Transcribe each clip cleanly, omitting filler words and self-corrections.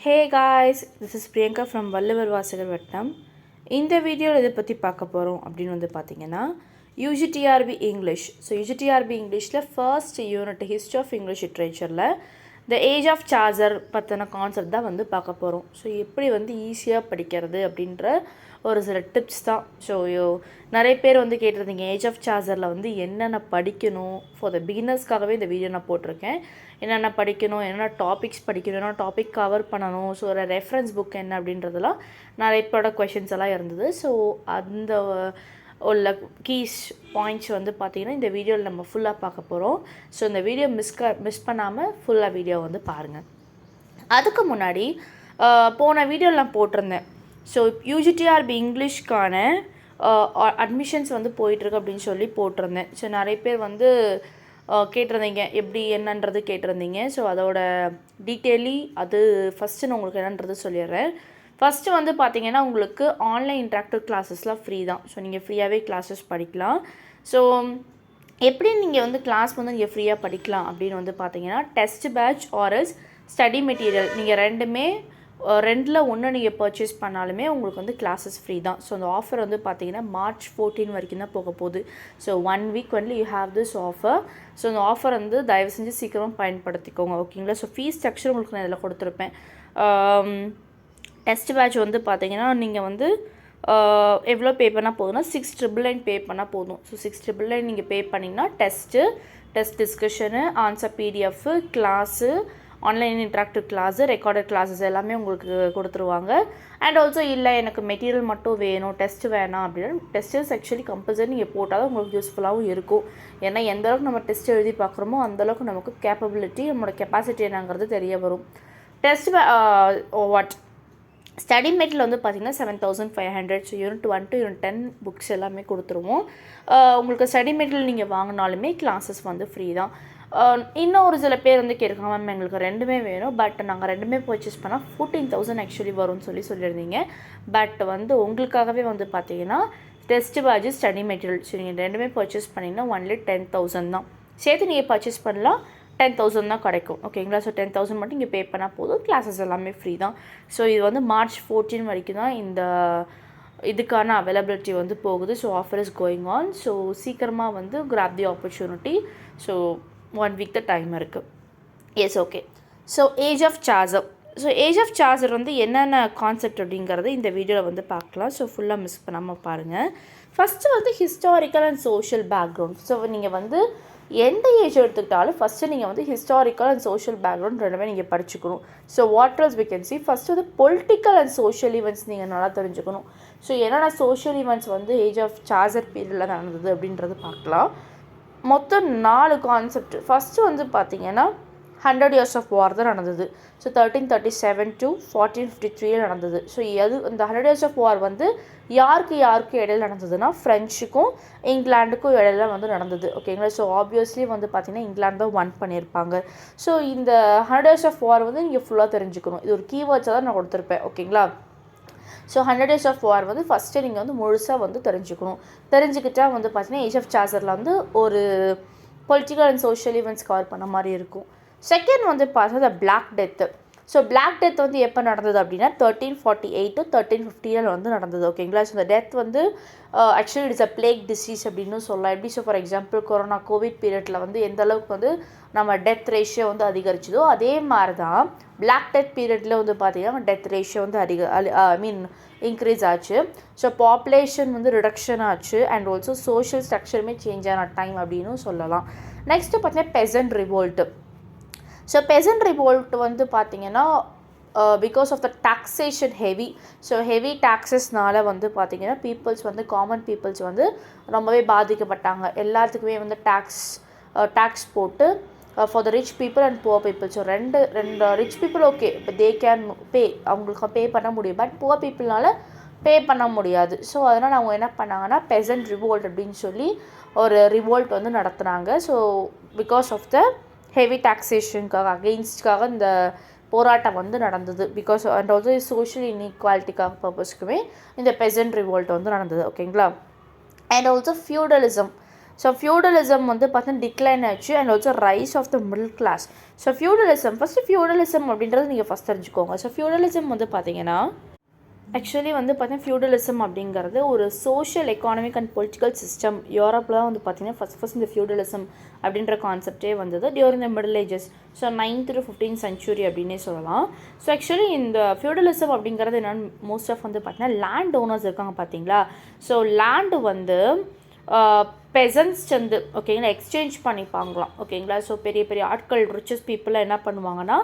Hey guys, this is Priyanka from Valluvar வாசகர் வட்டம். இந்த வீடியோவில் இதை பற்றி பார்க்க போகிறோம் அப்படின்னு வந்து பார்த்தீங்கன்னா யூஜிடிஆர்பி இங்கிலீஷ். ஸோ யூஜிடிஆர்பி இங்கிலீஷில் first unit history of English லிட்ரேச்சரில் த ஏஜ் ஆஃப் சார்ஜர் பற்றின கான்செப்ட் தான் வந்து பார்க்க போகிறோம். ஸோ எப்படி வந்து ஈஸியாக படிக்கிறது அப்படின்ற ஒரு சில டிப்ஸ் தான். ஸோ நிறைய பேர் வந்து கேட்டிருந்தீங்க ஏஜ் ஆஃப் சார்ஜரில் வந்து என்னென்ன படிக்கணும். ஃபார் த பிகினர்ஸ்க்காகவே இந்த வீடியோ நான் போட்டிருக்கேன். என்னென்ன படிக்கணும், என்னென்ன டாபிக்ஸ் படிக்கணும், என்ன டாபிக் கவர் பண்ணணும், ஸோ ஒரு ரெஃபரன்ஸ் புக் என்ன அப்படின்றதெல்லாம் நிறைய பேரோட கொஷின்ஸ் எல்லாம் இருந்தது. ஸோ அந்த உள்ள கீஸ் பாயிண்ட்ஸ் வந்து பார்த்திங்கன்னா இந்த வீடியோவில் நம்ம ஃபுல்லாக பார்க்க போகிறோம். ஸோ இந்த வீடியோ மிஸ் பண்ணாமல் ஃபுல்லாக வீடியோ வந்து பாருங்கள். அதுக்கு முன்னாடி போன வீடியோவில் நான் போட்டிருந்தேன். ஸோ யூஜிடிஆர்பி இங்கிலீஷ்க்கான அட்மிஷன்ஸ் வந்து போயிட்டுருக்கு அப்படின்னு சொல்லி போட்டிருந்தேன். ஸோ நிறைய பேர் வந்து கேட்டிருந்தீங்க எப்படி என்னன்றது கேட்டிருந்தீங்க. ஸோ அதோட டீட்டெயிலி அது ஃபஸ்ட்டு நான் உங்களுக்கு என்னன்றது சொல்லிடுறேன். ஃபஸ்ட்டு வந்து பார்த்திங்கன்னா உங்களுக்கு ஆன்லைன் இன்ட்ராக்டிவ் கிளாஸஸ்லாம் ஃப்ரீ தான். ஸோ நீங்கள் ஃப்ரீயாகவே கிளாஸஸ் படிக்கலாம். ஸோ எப்படி நீங்கள் வந்து கிளாஸ் வந்து நீங்கள் ஃப்ரீயாக படிக்கலாம் அப்படின்னு வந்து பார்த்தீங்கன்னா டெஸ்ட் பேட்ச் ஆர்எல்ஸ் ஸ்டடி மெட்டீரியல் நீங்கள் ரெண்டில் ஒன்று நீங்கள் பர்ச்சேஸ் பண்ணாலுமே உங்களுக்கு வந்து கிளாஸஸ் ஃப்ரீ தான். ஸோ அந்த ஆஃபர் வந்து பார்த்தீங்கன்னா March 14 வரைக்கும் தான் போக போகுது. ஸோ 1 வீக் வந்து you have this offer. So அந்த ஆஃபர் வந்து தயவு செஞ்சு சீக்கிரமாக பயன்படுத்திக்கோங்க, ஓகேங்களா. ஸோ ஃபீஸ் ஸ்ட்ரக்சர் உங்களுக்கு நான் இதில் கொடுத்துருப்பேன். டெஸ்ட் பேட்ச் வந்து பார்த்தீங்கன்னா நீங்கள் வந்து எவ்வளோ பே பண்ணால் போதும்னா 6,999 பே பண்ணால் போதும். ஸோ 6,999 நீங்கள் பே பண்ணிங்கன்னா test discussion, answer PDF, class, online interactive class, recorded classes எல்லாமே உங்களுக்கு கொடுத்துருவாங்க. அண்ட் ஆல்சோ இல்லை எனக்கு மெட்டீரியல் மட்டும் வேணும், டெஸ்ட் வேணாம் அப்படின்னா டெஸ்ட்டு ஆக்சுவலி கம்பல்சரி நீங்கள் போட்டால் தான் உங்களுக்கு யூஸ்ஃபுல்லாகவும் இருக்கும். ஏன்னா எந்தளவுக்கு நம்ம டெஸ்ட் எழுதி பார்க்குறோமோ அந்தளவுக்கு நமக்கு கேப்பபிலிட்டி, நம்மளோட கெப்பாசிட்டி என்னங்கிறது தெரிய வரும். டெஸ்ட் ஸ்டடி மெட்டில் வந்து பார்த்திங்கன்னா 7,500. So unit 1 to unit 10 books எல்லாமே கொடுத்துருவோம். உங்களுக்கு ஸ்டடி மெட்டில் நீங்கள் வாங்கினாலுமே கிளாஸஸ் வந்து ஃப்ரீ தான். இன்னும் ஒரு சில பேர் வந்து கேட்குறாங்க மேம் எங்களுக்கு ரெண்டுமே வேணும், பட் நாங்கள் ரெண்டுமே பர்ச்சேஸ் பண்ணால் 14,000 ஆக்சுவலி வரும்னு சொல்லியிருந்தீங்க. பட் வந்து உங்களுக்காகவே வந்து பார்த்தீங்கன்னா test batch study material so நீங்கள் ரெண்டுமே பர்ச்சேஸ் பண்ணிங்கன்னா ஒன்லி 10,000 தான். சேர்த்து நீங்கள் பர்ச்சேஸ் பண்ணலாம் 10,000 தான் கிடைக்கும், ஓகேங்களா. ஸோ 10,000 மட்டும் இங்கே பே பண்ணால் போதும், கிளாஸஸ் எல்லாமே ஃப்ரீ தான். ஸோ இது வந்து March 14 வரைக்கும் தான் இந்த இதுக்கான அவைலபிலிட்டி வந்து போகுது. So offer is going on. So சீக்கிரமாக வந்து grab the opportunity. So 1 week தான் டைம் இருக்குது. Yes, okay. So age of charger. So age of charger வந்து என்னென்ன கான்செப்ட் அப்படிங்கிறது இந்த வீடியோவில் வந்து பார்க்கலாம். ஸோ ஃபுல்லாக மிஸ் பண்ணாமல் பாருங்கள். ஃபஸ்ட்டு வந்து historical and social background. So நீங்கள் வந்து எந்த ஏஜ் எடுத்துக்கிட்டாலும் ஃபஸ்ட்டு நீங்கள் வந்து ஹிஸ்டாரிக்கல் அண்ட் சோஷியல் பேக்ரவுண்ட் ரெண்டுமே நீங்கள் படிச்சுக்கணும். So what else we can see, first வந்து பொலிட்டிக்கல் அண்ட் சோஷியல் ஈவெண்ட்ஸ் நீங்கள் நல்லா தெரிஞ்சுக்கணும். ஸோ என்னென்ன சோஷியல் ஈவெண்ட்ஸ் வந்து ஏஜ் ஆஃப் சார்ஜர் பீரியடில் நடந்தது அப்படின்றது பார்க்கலாம். மொத்தம் 4 கான்செப்ட். ஃபஸ்ட்டு வந்து பார்த்திங்கன்னா 100 years of war தான் நடந்தது. ஸோ 1337 to 1453 நடந்தது. ஸோ இந்த 100 years of war வந்து யாருக்கு இடையில நடந்ததுன்னா ஃப்ரெஞ்சுக்கும் இங்கிலாண்டுக்கும் இடையில வந்து நடந்தது, ஓகேங்களா. ஸோ ஆப்வியஸ்லி வந்து பார்த்திங்கன்னா இங்கிலாந்து தான் ஒன் பண்ணியிருப்பாங்க. ஸோ இந்த 100 years of war வந்து நீங்கள் ஃபுல்லாக தெரிஞ்சுக்கணும். இது ஒரு கீவேர்ட்ஸாக தான் நான் கொடுத்துருப்பேன், ஓகேங்களா. ஸோ 100 years of war வந்து ஃபஸ்ட்டு நீங்கள் வந்து முழுசாக வந்து தெரிஞ்சுக்கிட்டா வந்து பார்த்திங்கன்னா ஏஜ் ஆஃப் சார்ஜரில் வந்து ஒரு political and social events cover பண்ண மாதிரி இருக்கும். செகண்ட் வந்து பார்த்தா black death. So black death வந்து எப்போ நடந்தது அப்படின்னா 1348 to 1350 வந்து நடந்தது, ஓகேங்களா. ஸோ இந்த டெத் வந்து actually it's a plague disease அப்படின்னு சொல்லலாம். எப்படி so for example corona covid பீரியடில் வந்து எந்த அளவுக்கு வந்து நம்ம டெத் ரேஷியோ வந்து அதிகரிச்சதோ அதே மாதிரி தான் பிளாக் டெத் பீரியடில் வந்து பார்த்திங்கன்னா டெத் ரேஷியோ வந்து இன்க்ரீஸ் ஆச்சு. ஸோ பாப்புலேஷன் வந்து ரிடக்ஷன் ஆச்சு அண்ட் ஆல்சோ சோஷியல் ஸ்ட்ரக்சருமே சேஞ்ச் ஆன டைம் அப்படின்னு சொல்லலாம். நெக்ஸ்ட்டு பார்த்தீங்கன்னா peasant revolt. So peasant revolt வந்து பார்த்திங்கன்னா because of the taxation heavy. So heavy டாக்ஸஸ்னால வந்து பார்த்திங்கன்னா காமன் பீப்புள்ஸ் வந்து ரொம்பவே பாதிக்கப்பட்டாங்க. எல்லாத்துக்குமே வந்து டேக்ஸ் போட்டு for the rich people and poor people. So ரெண்டு ரிச் பீப்புள் ஓகே, இப்போ தே கேன் பே, அவங்களுக்கு பே பண்ண முடியும். பட் புவர் பீப்புள்னால பே பண்ண முடியாது. ஸோ அதனால் அவங்க என்ன பண்ணாங்கன்னா பெசன்ட் ரிவோல்ட் அப்படின்னு சொல்லி ஒரு ரிவோல்ட் வந்து நடத்துனாங்க. So because of the heavy டாக்ஸேஷனுக்காக அகெயின்ஸ்ட்காக இந்த போராட்டம் வந்து நடந்தது. பிகாஸ் அண்ட் ஆல்சோ சோஷியல் இன்இக்வாலிட்டிக்காக பர்பஸ்க்குமே இந்த பெசன்ட் ரிவோல்ட் வந்து நடந்தது, ஓகேங்களா. And also feudalism. So feudalism வந்து பார்த்தீங்கன்னா டிக்ளைன் ஆச்சு and also rise of the middle class. So feudalism feudalism அப்படின்றது நீங்கள் ஃபஸ்ட் தெரிஞ்சுக்கோங்க. ஸோ ஃபியூடலிசம் வந்து பார்த்தீங்கன்னா ஆக்சுவலி வந்து பார்த்தீங்கன்னா ஃபியூடலிசம் அப்படிங்கிறது ஒரு social economic and political system. யூரோப்பில் தான் வந்து பார்த்தீங்கன்னா ஃபஸ்ட் இந்த ஃபியூடலிசம் அப்படின்ற கான்செப்டே வந்தது during the middle ages. So 9th to 15th century அப்படின்னே சொல்லலாம். ஸோ ஆக்சுவலி இந்த ஃபியூடலிசம் அப்படிங்கிறது என்னென்னு மோஸ்ட் ஆஃப் வந்து பார்த்தீங்கன்னா லேண்ட் ஓனர்ஸ் இருக்காங்க பார்த்தீங்களா. ஸோ லேண்டு வந்து பெசன்ஸ் வந்து ஓகேங்களா எக்ஸ்சேஞ்ச் பண்ணிப்பாங்களாம் ஓகேங்களா. ஸோ பெரிய பெரிய ஆட்கள் ரிச்சஸ் பீப்புளெலாம் என்ன பண்ணுவாங்கன்னா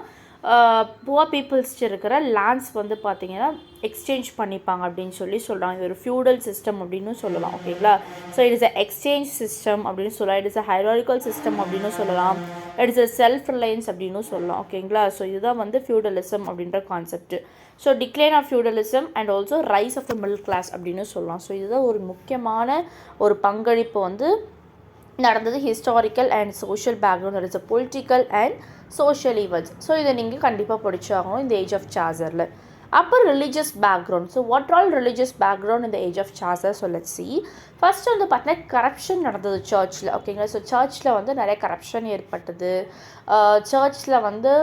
புவர் பீப்புள்ஸ்ட்டு இருக்கிற லேண்ட்ஸ் வந்து பார்த்திங்கன்னா எக்ஸ்சேஞ்ச் பண்ணிப்பாங்க அப்படின்னு சொல்கிறாங்க. இது ஒரு ஃபியூடல் சிஸ்டம் அப்படின்னு சொல்லலாம் ஓகேங்களா. So it is a exchange system அப்படின்னு சொல்லலாம். It is a hierarchical system அப்படின்னு சொல்லலாம். It is a self reliance அப்படின்னு சொல்லலாம் ஓகேங்களா. ஸோ இதுதான் வந்து ஃபியூடலிசம் அப்படின்ற concept. So decline of feudalism and also rise of the middle class அப்படின்னு சொல்லலாம். ஸோ இதுதான் ஒரு முக்கியமான ஒரு பங்களிப்பு வந்து நடந்தது historical and social background, that is a political and social events. So இதை நீங்கள் கண்டிப்பாக படிச்சாகணும் இந்த ஏஜ் ஆஃப் சார்ஜரில். அப்போ religious background. So what all religious background இந்த age of charger. So let's see. First வந்து பார்த்தீங்கன்னா கரப்ஷன் நடந்தது சர்ச்சில் ஓகேங்களா. ஸோ சர்ச்சில் வந்து நிறைய கரப்ஷன் ஏற்பட்டது. சர்ச்சில் வந்து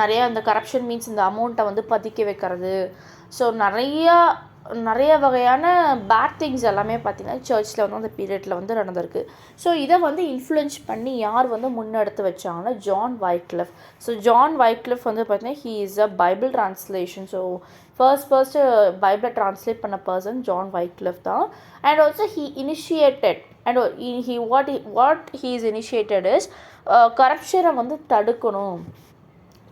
நிறைய அந்த கரப்ஷன் மீன்ஸ் இந்த அமௌண்ட்டை வந்து பதுக்கி வைக்கிறது. ஸோ நிறைய வகையான பேட் திங்ஸ் எல்லாமே பார்த்திங்கன்னா சர்ச்சில் வந்து அந்த பீரியடில் வந்து நடந்திருக்கு. ஸோ இதை வந்து இன்ஃப்ளூயன்ஸ் பண்ணி யார் வந்து முன்னெடுத்து வச்சாங்கன்னா John Wycliffe. So John Wycliffe வந்து பார்த்திங்கன்னா he is a Bible translation. So first பைபிளை ட்ரான்ஸ்லேட் பண்ண பர்சன் ஜான் வைக்லிஃப் தான். And also he initiated and what he is initiated is கரப்ஷனை வந்து தடுக்கணும்,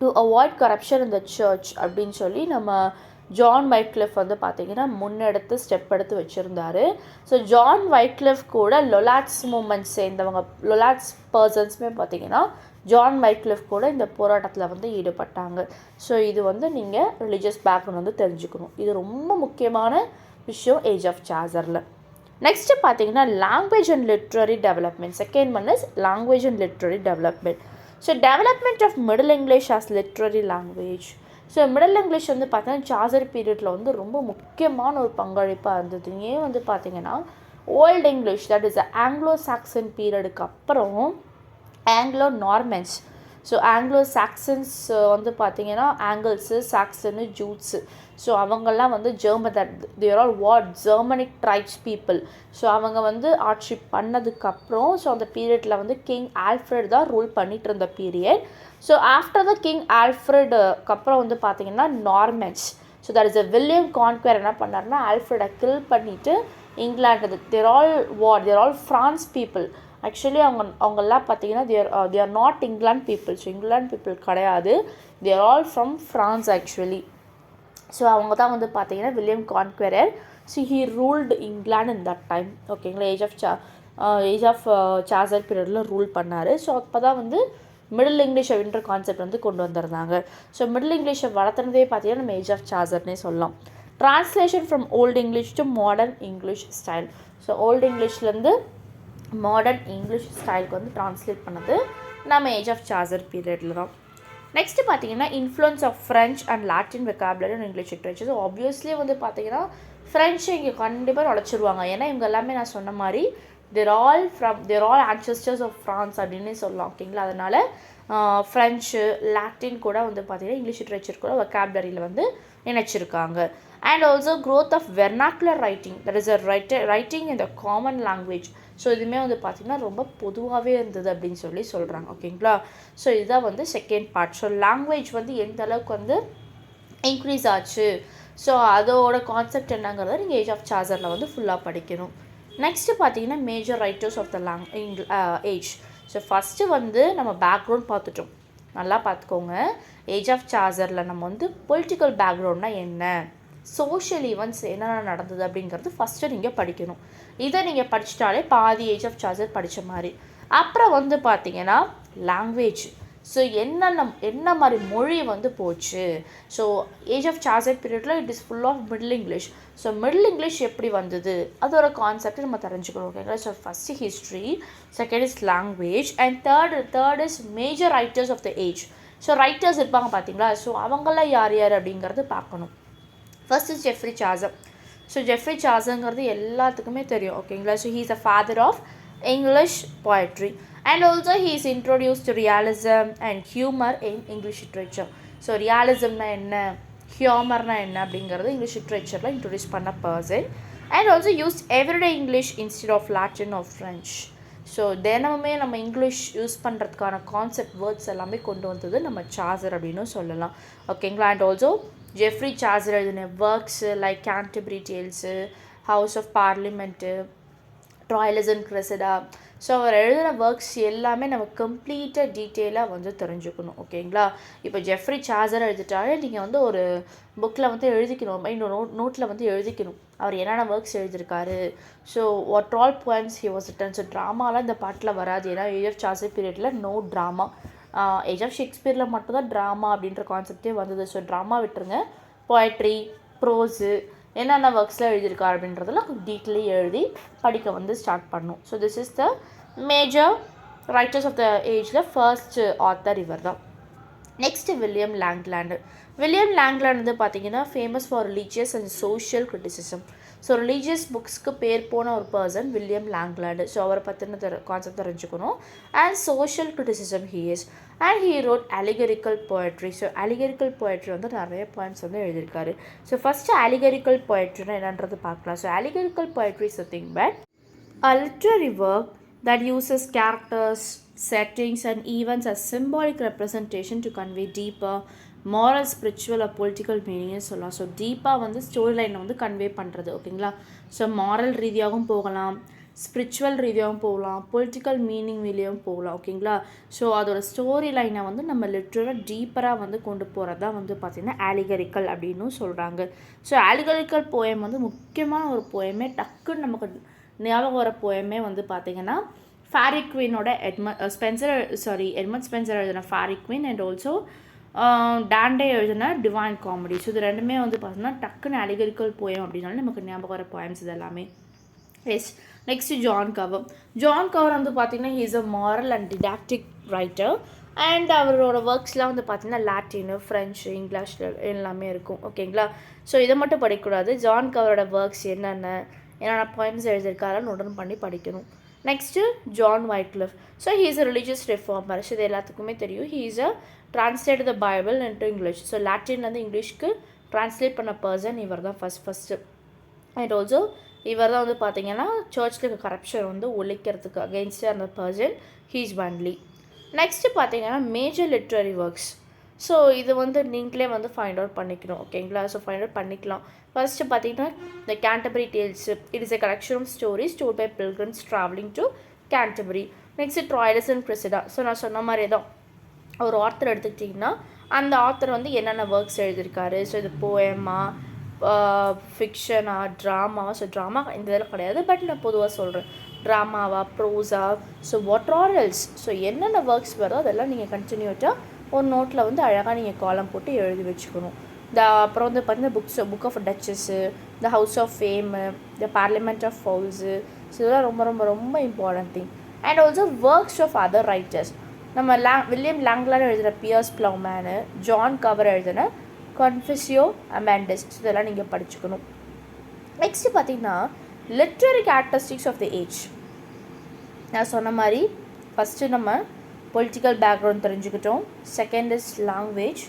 to avoid corruption in the church அப்படின்னு சொல்லி நம்ம ஜான் வைக்லிஃப் வந்து பார்த்திங்கன்னா முன்னெடுத்து ஸ்டெப் எடுத்து வச்சுருந்தார். ஸோ ஜான் வைக்லிஃப் கூட லொலாட்ஸ் மூமெண்ட் சேர்ந்தவங்க லொலாட்ஸ் பர்சன்ஸுமே பார்த்திங்கன்னா ஜான் வைக்லிஃப் கூட இந்த போராட்டத்தில் வந்து ஈடுபட்டாங்க. ஸோ இது வந்து நீங்கள் ரிலீஜியஸ் பேக்ரவுண்ட் வந்து தெரிஞ்சுக்கணும். இது ரொம்ப முக்கியமான விஷயம் ஏஜ் ஆஃப் சார்ஜரில். நெக்ஸ்ட்டு பார்த்திங்கன்னா language and literary development. Second one is language and literary development. So development of middle English as literary language. So middle English வந்து பார்த்தீங்கன்னா சார்ஜர் பீரியடில் வந்து ரொம்ப முக்கியமான ஒரு பங்களிப்பாக இருந்தது. ஏன் வந்து பார்த்திங்கன்னா old English that is Anglo Saxon பீரியடுக்கு அப்புறம் Anglo Normans. So Anglo Saxons வந்து பார்த்திங்கன்னா ஆங்கிள்ஸு சாக்சனு ஜூட்ஸு. ஸோ அவங்கெல்லாம் வந்து they're all Germanic tribes people. So அவங்க வந்து ஆட்சி பண்ணதுக்கப்புறம் ஸோ அந்த பீரியடில் வந்து கிங் ஆல்ஃப்ரெட் தான் ரூல் பண்ணிகிட்டு இருந்த period. So after the king ஆல்ஃப்ரெடுக்கு அப்புறம் வந்து பார்த்திங்கன்னா Normans. So that is William conqueror என்ன பண்ணார்னா ஆல்ஃப்ரெடை கில் பண்ணிவிட்டு England they're all France people. Actually அவங்கெல்லாம் பார்த்தீங்கன்னா they are not England people. So England people கிடையாது, they are all from France actually. So அவங்க தான் வந்து பார்த்தீங்கன்னா William Conqueror. So he ruled England in that time ஓகேங்களா. Age of Chaucer பீரியடில் rule பண்ணார். ஸோ அப்போ தான் வந்து மிடில் இங்கிலீஷ் அப்படின்ற கான்செப்ட் வந்து கொண்டு வந்திருந்தாங்க. ஸோ மிடில் இங்கிலீஷை வளர்த்துனதே பார்த்தீங்கன்னா நம்ம ஏஜ் ஆஃப் சார்ஜர்னே சொல்லலாம். Translation from old English to modern English style. So old இங்கிலீஷ்லேருந்து மாடர்ன் இங்கிலீஷ் ஸ்டைலுக்கு வந்து ட்ரான்ஸ்லேட் பண்ணது நம்ம ஏஜ் ஆஃப் சார்ஜர் பீரியடில் தான். நெக்ஸ்ட்டு பார்த்தீங்கன்னா influence of French and Latin vocabulary and English literature. So obviously வந்து பார்த்தீங்கன்னா ஃப்ரெஞ்சு இங்கே கண்டிப்பாக நுழைச்சிருவாங்க. ஏன்னா இவங்க எல்லாமே நான் சொன்ன மாதிரி தேர் ஆல் ஆன்செஸ்டர்ஸ் ஆஃப் ஃப்ரான்ஸ் அப்படின்னே சொல்லலாம் ஓகேங்களா. அதனால் ஃப்ரெஞ்சு லாட்டின் கூட வந்து பார்த்திங்கன்னா இங்கிலீஷ் லிட்ரேச்சர் கூட வெக்காபுலரியில் வந்து இணைச்சிருக்காங்க. And also growth of vernacular writing that is a writing in the common language. So இதுவுமே வந்து பார்த்திங்கன்னா ரொம்ப பொதுவாகவே இருந்தது அப்படின்னு சொல்கிறாங்க ஓகேங்களா. ஸோ இதுதான் வந்து செகண்ட் பார்ட். ஸோ லாங்குவேஜ் வந்து எந்த அளவுக்கு வந்து இன்க்ரீஸ் ஆச்சு, ஸோ அதோட கான்செப்ட் என்னங்கிறத நீங்கள் ஏஜ் ஆஃப் சார்ஜரில் வந்து ஃபுல்லாக படிக்கணும். நெக்ஸ்ட்டு பார்த்தீங்கன்னா major writers of the age. So first வந்து நம்ம பேக்ரவுண்ட் பார்த்துட்டோம், நல்லா பார்த்துக்கோங்க. ஏஜ் ஆஃப் சார்ஜரில் நம்ம வந்து பொலிட்டிக்கல் பேக்ரவுண்ட்னால் என்ன, சோஷியல் ஈவெண்ட்ஸ் என்னென்ன நடந்தது அப்படிங்கிறது ஃபஸ்ட்டு நீங்கள் படிக்கணும். இதை நீங்கள் படிச்சிட்டாலே பாதி ஏஜ் ஆஃப் சார்ஜர் படித்த மாதிரி. அப்புறம் வந்து பார்த்திங்கன்னா லாங்குவேஜ். ஸோ என்ன மாதிரி மொழி வந்து போச்சு. ஸோ ஏஜ் ஆஃப் சார்ஜர் பீரியடில் it is full of middle English. So middle English எப்படி வந்தது அதோட கான்செப்ட் நம்ம தெரிஞ்சுக்கணும் ஓகேங்களா. So first history, second is language and third is major writers of the age. So writers இருப்பாங்க பார்த்தீங்களா. ஸோ அவங்களாம் யார் யார் அப்படிங்கிறது பார்க்கணும். First is Geoffrey Chaucer. So Geoffrey சாசருங்கிறது எல்லாத்துக்குமே தெரியும் ஓகேங்களா. So he is a father of English poetry and also he is introduced to realism and humor in English literature. So ரியாலிசம்னா என்ன, ஹியூமர்னா என்ன அப்படிங்கிறது இங்கிலீஷ் லிட்ரேச்சரில் இன்ட்ரடியூஸ் பண்ண person. And also use everyday English instead of Latin of French. So தினமுமே நம்ம English use பண்ணுறதுக்கான கான்செப்ட் வேர்ட்ஸ் எல்லாமே கொண்டு வந்தது நம்ம சாசர் அப்படின்னு சொல்லலாம் ஓகேங்களா. அண்ட் ஆல்சோ ஜெஃப்ரி சாசர் எழுதின works like Canterbury Tales, house of parliament, Troilus and Criseyde. So அவர் எழுதின ஒர்க்ஸ் எல்லாமே நம்ம கம்ப்ளீட்டாக டீட்டெயிலாக வந்து தெரிஞ்சுக்கணும் ஓகேங்களா. இப்போ ஜெஃப்ரி சாசர் எழுதிட்டாலே நீங்கள் வந்து ஒரு புக்கில் வந்து எழுதிக்கணும், இன்னொரு நோட்டில் வந்து எழுதிக்கணும் அவர் என்னென்ன ஒர்க்ஸ் எழுதியிருக்காரு. So what all poems he was written. So ட்ராமாலாம் இந்த பாட்டில் வராது, ஏன்னா ஏஜ் ஆஃப் சாசர் பீரியடில் நோ ட்ராமா. ஏஜ் ஆஃப் ஷேக்ஸ்பியரில் மட்டும்தான் ட்ராமா அப்படின்ற கான்செப்டே வந்தது. ஸோ ட்ராமா விட்டுருங்க, போய்ட்ரி, ப்ரோஸு, என்னென்ன ஒர்க்ஸில் எழுதியிருக்காரு அப்படின்றதெல்லாம் டீட்டெயிலி எழுதி படிக்க வந்து ஸ்டார்ட் பண்ணும். So this is the major writers of the ஏஜில் ஃபர்ஸ்ட் ஆத்தர் இவர் தான். Next William Langland. William Langland வந்து பார்த்திங்கன்னா famous for religious and social criticism. So religious புக்ஸ்க்கு பேர் போன ஒரு பர்சன் வில்லியம் லாங்லேண்டு. ஸோ அவரை பற்றின கான்செப்ட் தெரிஞ்சுக்கணும். And social criticism he is. And he wrote allegorical poetry. So allegorical poetry வந்து நிறைய பாயிண்ட்ஸ் வந்து எழுதியிருக்காரு. ஸோ ஃபஸ்ட்டு அலிகரிக்கல் போயட்ரினா என்னன்றது பார்க்கலாம். So allegorical poetry is thing but a literary work that uses characters, settings and events as symbolic representation to convey deeper moral, spiritual or political meaning சொல்லலாம். So டீப்பாக வந்து story லைனை வந்து convey பண்ணுறது ஓகேங்களா. ஸோ மாரல் ரீதியாகவும் போகலாம், spiritual ரீதியாகவும் போகலாம், பொலிட்டிக்கல் மீனிங் வெளியாகவும் போகலாம் ஓகேங்களா. ஸோ அதோட ஸ்டோரி லைனை வந்து நம்ம லிட்ரலாக டீப்பராக வந்து கொண்டு போகிறது தான் வந்து பார்த்திங்கன்னா ஆலிகரிக்கல் அப்படின்னு சொல்கிறாங்க. ஸோ ஆலிகரிக்கல் போயம் வந்து முக்கியமான ஒரு போயமே, டக்குன்னு நமக்கு ஞாபகம் வர போயமே வந்து பார்த்திங்கன்னா ஃபேரி குவீனோட எட்மண்ட் ஸ்பென்சர் எழுதின ஃபேரி குவீன் அண்ட் ஆல்சோ டாண்டே எழுதின டிவைன் காமெடி. ஸோ இது ரெண்டுமே வந்து பார்த்தீங்கன்னா டக்குன்னு அலிகரிக்கல் போயம் அப்படின்னாலும் நமக்கு ஞாபகம் வர போயம்ஸ் இது எல்லாமே. Yes. Next John Gower. John Gower வந்து பார்த்திங்கன்னா he is a moral and didactic writer. And அவரோட ஒர்க்ஸ்லாம் வந்து பார்த்திங்கன்னா லாட்டினு, ஃப்ரெஞ்சு, இங்கிலீஷ் எல்லாமே இருக்கும் ஓகேங்களா. ஸோ இதை மட்டும் படிக்கக்கூடாது, ஜான் கவரோட ஒர்க்ஸ் என்னென்ன போயம்ஸ் எழுதியிருக்காரு நோட் பண்ணி படிக்கணும். Next John Wycliffe. So he is a religious reformer. So இது எல்லாத்துக்குமே தெரியும். He is a translate the Bible into English. So லாட்டின்லேருந்து இங்கிலீஷ்க்கு ட்ரான்ஸ்லேட் பண்ண பர்சன் இவர் தான் ஃபஸ்ட்டு. அண்ட் ஆல்சோ இவர் தான் வந்து பார்த்திங்கன்னா சர்ச்சில் இருக்க கரப்ஷன் வந்து ஒழிக்கிறதுக்கு அகெயின்ஸ்டாக இருந்த person. He is only. Next பார்த்திங்கன்னா மேஜர் லிட்ரரி ஒர்க்ஸ். ஸோ இது வந்து நீங்களே வந்து ஃபைண்ட் அவுட் பண்ணிக்கணும் ஓகேங்களா. ஸோ ஃபைண்ட் அவுட் பண்ணிக்கலாம். ஃபர்ஸ்ட்டு பார்த்தீங்கன்னா the Canterbury Tales. It is a collection of stories told by pilgrims travelling to Canterbury. Next Troilus and Criseyde. So நான் சொன்ன மாதிரி தான் ஒரு ஆத்தர் எடுத்துக்கிட்டிங்கன்னா அந்த ஆத்தர் வந்து என்னென்ன ஒர்க்ஸ் எழுதியிருக்காரு. ஸோ இது போயமா, ஃபிக்ஷனா, ட்ராமாவா. ஸோ ட்ராமா இந்த இதில் கிடையாது, பட் நான் பொதுவாக சொல்கிறேன் ட்ராமாவா, ப்ரோஸா. So what are else. So என்னென்ன ஒர்க்ஸ் வருதோ அதெல்லாம் நீங்கள் கண்டினியூட்டாக ஒரு நோட்டில் வந்து அழகாக நீங்கள் காலம் போட்டு எழுதி வச்சுக்கணும். அப்புறம் வந்து பார்த்திங்கன்னா book of Duchess, the house of fame, the parliament of fowls. So இதெல்லாம் ரொம்ப ரொம்ப ரொம்ப important thing. And also works of other writers. நம்ம வில்லியம் லாங்லேண்ட் எழுதின பியர்ஸ் ப்ளவ்மேனு, ஜான் கவர் எழுதின கன்ஃபெசியோ அமெண்டஸ். இதெல்லாம் நீங்கள் படிச்சுக்கணும். நெக்ஸ்ட்டு பார்த்திங்கன்னா literary characteristics of the age. நான் சொன்ன மாதிரி ஃபஸ்ட்டு நம்ம பொலிட்டிக்கல் பேக்ரவுண்ட் தெரிஞ்சுக்கிட்டோம். Second is language.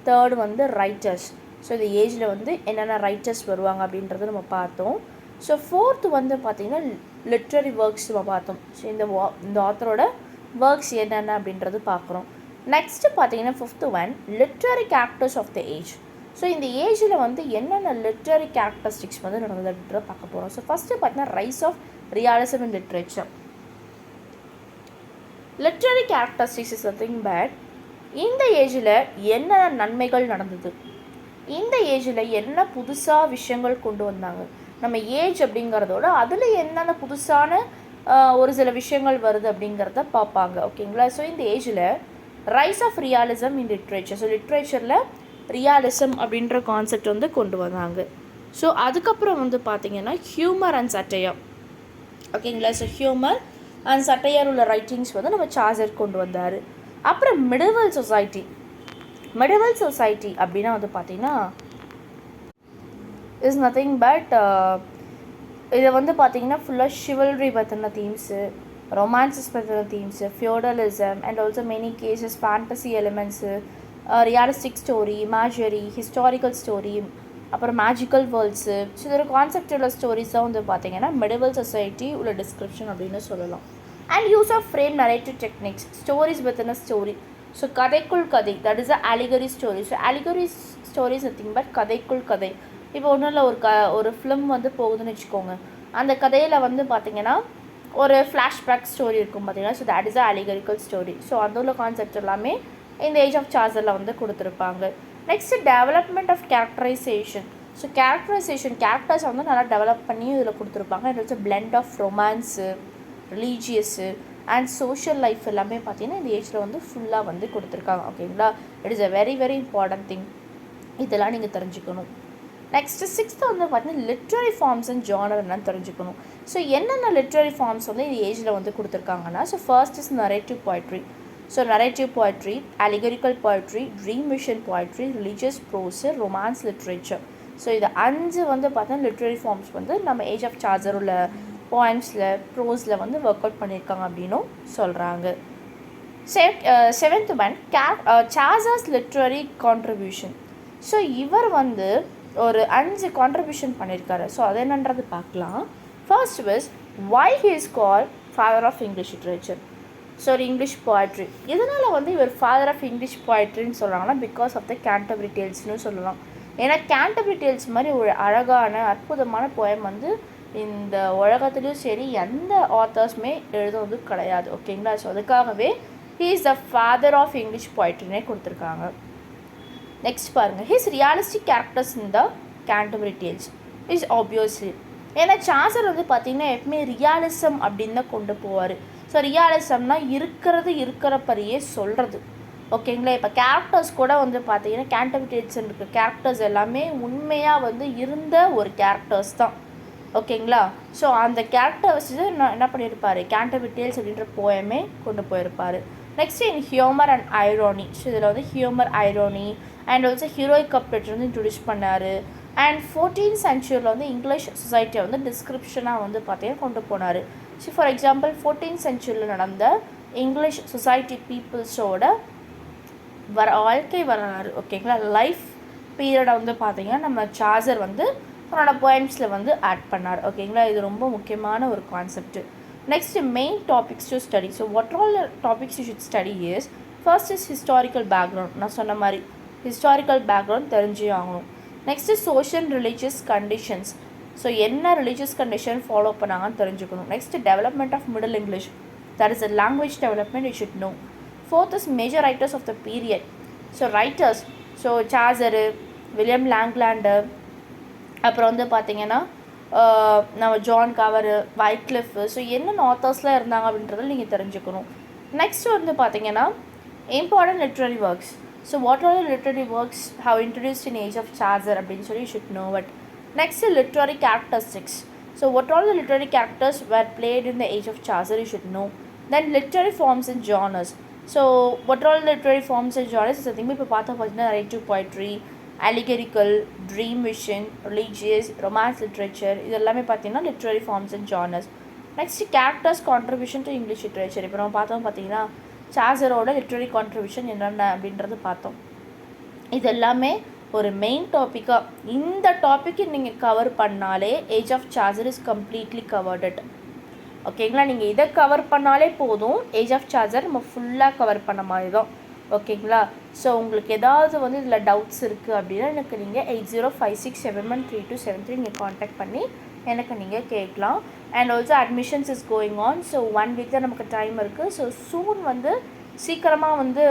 தேர்டு வந்து ரைட்டர்ஸ். ஸோ இந்த ஏஜில் வந்து என்னென்ன ரைட்டர்ஸ் வருவாங்க அப்படின்றத நம்ம பார்த்தோம். ஸோ ஃபோர்த்து வந்து பார்த்திங்கன்னா லிட்ரரி ஒர்க்ஸ் நம்ம பார்த்தோம். ஸோ இந்த ஆத்தரோட ஒர்க்ஸ் என்னென்ன அப்படின்றது பார்க்குறோம். நெக்ஸ்ட்டு பார்த்திங்கன்னா fifth one literary characters of the age. So இந்த ஏஜில் வந்து என்னென்ன லிட்ரரி கேரக்டரிஸ்டிக்ஸ் வந்து நடந்தது அப்படின்றத பார்க்க போகிறோம். ஸோ ஃபஸ்ட்டு பார்த்திங்கன்னா rise of realism in literature. Literary characteristics is nothing but இந்த ஏஜில் என்ன நன்மைகள் நடந்தது, இந்த ஏஜில் என்ன புதுசாக விஷயங்கள் கொண்டு வந்தாங்க, நம்ம ஏஜ் அப்படிங்கிறதோட அதில் என்னென்ன புதுசான ஒரு சில விஷயங்கள் வருது அப்படிங்கிறத பார்ப்பாங்க ஓகேங்களா. ஸோ இந்த ஏஜில் rise of realism in literature. So லிட்ரேச்சரில் ரியாலிசம் அப்படின்ற கான்செப்ட் வந்து கொண்டு வந்தாங்க. ஸோ அதுக்கப்புறம் வந்து பார்த்திங்கன்னா ஹியூமர் அண்ட் சட்டையர் ஓகேங்களா. ஸோ ஹியூமர் அண்ட் சட்டையர் உள்ள ரைட்டிங்ஸ் வந்து நம்ம சார்ஜர் கொண்டு வந்தார். அப்புறம் மிடிவல் சொசைட்டி. மிடிவல் சொசைட்டி அப்படின்னா வந்து பார்த்திங்கன்னா இஸ் நத்திங் பட் இதை வந்து பார்த்திங்கன்னா ஃபுல்லாக ஷிவல்ரி பற்றின தீம்ஸு, ரொமான்சஸ் பற்றின themes, feudalism and also many cases fantasy elements, realistic story, imagery, historical story, அப்புறம் மேஜிக்கல் வேர்ல்ட்ஸு. ஸோ இது ஒரு கான்செப்ட் உள்ள ஸ்டோரிஸ் தான் வந்து பார்த்திங்கன்னா மெடிவல் சொசைட்டி உள்ள டிஸ்கிரிப்ஷன் அப்படின்னு சொல்லலாம். And use of frame narrative techniques, stories பற்றின ஸ்டோரி. ஸோ கதைக்குள் கதை, that is a allegory story. So allegory stories nothing but கதைக்குள் கதை. இப்போ ஒன்றும் இல்லை, ஒரு ஃபிலிம் வந்து போகுதுன்னு வச்சுக்கோங்க. அந்த கதையில் வந்து பார்த்திங்கன்னா ஒரு ஃப்ளாஷ்பேக் ஸ்டோரி இருக்கும் பார்த்திங்கன்னா. So that is a allegorical story. So அந்த உள்ள கான்செப்ட் எல்லாமே இந்த ஏஜ் ஆஃப் சார்ஜரில் வந்து கொடுத்துருப்பாங்க. Next development of characterisation. So characters வந்து நல்லா டெவலப் பண்ணி இதில் கொடுத்துருப்பாங்க. It is blend of romance, religious and social life எல்லாமே பார்த்திங்கன்னா இந்த ஏஜில் வந்து ஃபுல்லாக வந்து கொடுத்துருக்காங்க. ஓகேங்களா? It is a very very important thing. இதெல்லாம் நீங்கள் தெரிஞ்சுக்கணும். நெக்ஸ்ட்டு 6th வந்து பார்த்திங்கன்னா லிட்ரரி ஃபார்ம்ஸ் அண்ட் ஜானர் என்னன்னு தெரிஞ்சுக்கணும். ஸோ என்னென்ன லிட்ரரி ஃபார்ம்ஸ் வந்து இந்த ஏஜில் வந்து கொடுத்துருக்காங்கன்னா, so first is narrative poetry. So narrative poetry, allegorical poetry, dream vision poetry, religious prose, romance literature. So இது 5 வந்து பார்த்தீங்கன்னா லிட்ரரி ஃபார்ம்ஸ் வந்து நம்ம ஏஜ் ஆஃப் சார்ஜர் உள்ள போயம்ஸில், ப்ரோஸில் வந்து ஒர்க் அவுட் பண்ணியிருக்காங்க அப்படின்னும் சொல்கிறாங்க. 7th one chargers literary contribution. So இவர் வந்து ஒரு 5 கான்ட்ரிபியூஷன் பண்ணியிருக்காரு. ஸோ அது என்னன்றது பார்க்கலாம். First was why he is call father of English literature. So ஒரு இங்கிலீஷ் போய்ட்ரி. இதனால் வந்து இவர் ஃபாதர் ஆஃப் இங்கிலீஷ் போய்ட்ரின்னு சொல்கிறாங்கன்னா பிகாஸ் ஆஃப் த கேண்டர்பரி டேல்ஸ்னு சொல்லலாம். ஏன்னா கேண்டர்பரி டேல்ஸ் மாதிரி ஒரு அழகான அற்புதமான போயம் வந்து இந்த உலகத்துலேயும் சரி எந்த ஆத்தர்ஸுமே எழுதுவது கிடையாது. ஓகேங்களா? ஸோ அதுக்காகவே he is the father of English போய்ட்ரினே கொடுத்துருக்காங்க. நெக்ஸ்ட் பாருங்கள், his realistic characters in the Canterbury Tales is obviously. ஏன்னா சார்ஜர் வந்து பார்த்திங்கன்னா எப்பவுமே ரியாலிசம் அப்படின்னு தான் கொண்டு போவார். ஸோ ரியாலிசம்னா இருக்கிறப்பறையே சொல்கிறது. ஓகேங்களா? இப்போ கேரக்டர்ஸ் கூட வந்து பார்த்திங்கன்னா கேண்டர்பரி டேல்ஸ் இருக்க கேரக்டர்ஸ் எல்லாமே உண்மையாக வந்து இருந்த ஒரு கேரக்டர்ஸ் தான். ஓகேங்களா? ஸோ அந்த கேரக்டர் வச்சு என்ன பண்ணியிருப்பார், கேண்டர்பரி டேல்ஸ் அப்படின்ற போயமே கொண்டு போயிருப்பார். Next in humour and irony. So இதில் வந்து humour, irony and also heroic couplet வந்து இன்ட்ரடியூஸ் பண்ணார். அண்ட் 14th century வந்து இங்கிலீஷ் சொசைட்டியை வந்து டிஸ்கிரிப்ஷனாக வந்து பார்த்தீங்கன்னா கொண்டு போனார். So for example 14th century நடந்த இங்கிலீஷ் சொசைட்டி பீப்புள்ஸோட வாழ்க்கை வரலாறு, ஓகேங்களா, லைஃப் பீரியடை வந்து பார்த்திங்கன்னா நம்ம சார்ஜர் வந்து அவனோட போயம்ஸில் வந்து ஆட் பண்ணார். ஓகேங்களா? இது ரொம்ப முக்கியமான ஒரு concept. Next main topics to study. So what all topics you should study is first is historical background. நான் சொன்ன மாதிரி ஹிஸ்டாரிக்கல் பேக்ரவுண்ட் தெரிஞ்சே ஆகணும். Next social religious conditions. So என்ன ரிலீஜியஸ் கண்டிஷன் ஃபாலோ பண்ணாங்கன்னு தெரிஞ்சுக்கணும். Next development of middle English, that is a language development you should know. Fourth is major writers of the period. So writers, so Chaucer, William Langland, அப்புறம் வந்து பார்த்திங்கன்னா நம்ம John cover, வைக்லிஃபு. So என்னென்ன ஆத்தர்ஸ்லாம் இருந்தாங்க அப்படின்றத நீங்கள் தெரிஞ்சுக்கணும். நெக்ஸ்ட் வந்து பார்த்திங்கன்னா important literary works. So what are the literary works have introduced in age of Chaucer அப்படின்னு சொல்லி you should know it. Next literary characteristics. So what are the literary characters were played in the age of Chaucer you should know. Then literary forms and genres. So what are literary forms and genres திரும்பி இப்போ பார்த்தா பார்த்தீங்கன்னா narrative poetry, allegorical, dream vision, religious, romance literature, இது எல்லாமே பார்த்தீங்கன்னா literary forms and genres. Next characters contribution to English literature. இப்போ நம்ம பார்த்தோம் பார்த்தீங்கன்னா சார்ஜரோட லிட்ரரி கான்ட்ரிபியூஷன் என்னென்ன அப்படின்றது பார்த்தோம். இது எல்லாமே ஒரு மெயின் டாப்பிக்காக இந்த டாப்பிக்கு நீங்கள் கவர் பண்ணாலே age of Chaucer is completely covered. ஓகேங்களா? நீங்கள் இதை கவர் பண்ணாலே போதும், ஏஜ் ஆஃப் சார்ஜர் நம்ம ஃபுல்லாக கவர் பண்ண மாதிரி தான். ஓகேங்களா? ஸோ உங்களுக்கு ஏதாவது வந்து இதில் டவுட்ஸ் இருக்குது அப்படின்னா எனக்கு நீங்கள் 8056713273 நீங்கள் காண்டாக்ட் பண்ணி எனக்கு நீங்கள் கேட்கலாம். And also admissions is going on. So 1 week தான் நமக்கு டைம் இருக்குது. ஸோ சூன் வந்து சீக்கிரமாக வந்து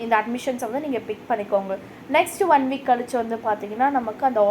இந்த அட்மிஷன்ஸை வந்து நீங்கள் பிக் பண்ணிக்கோங்க. நெக்ஸ்ட் 1 வீக் கழிச்சு வந்து பார்த்திங்கன்னா நமக்கு அந்த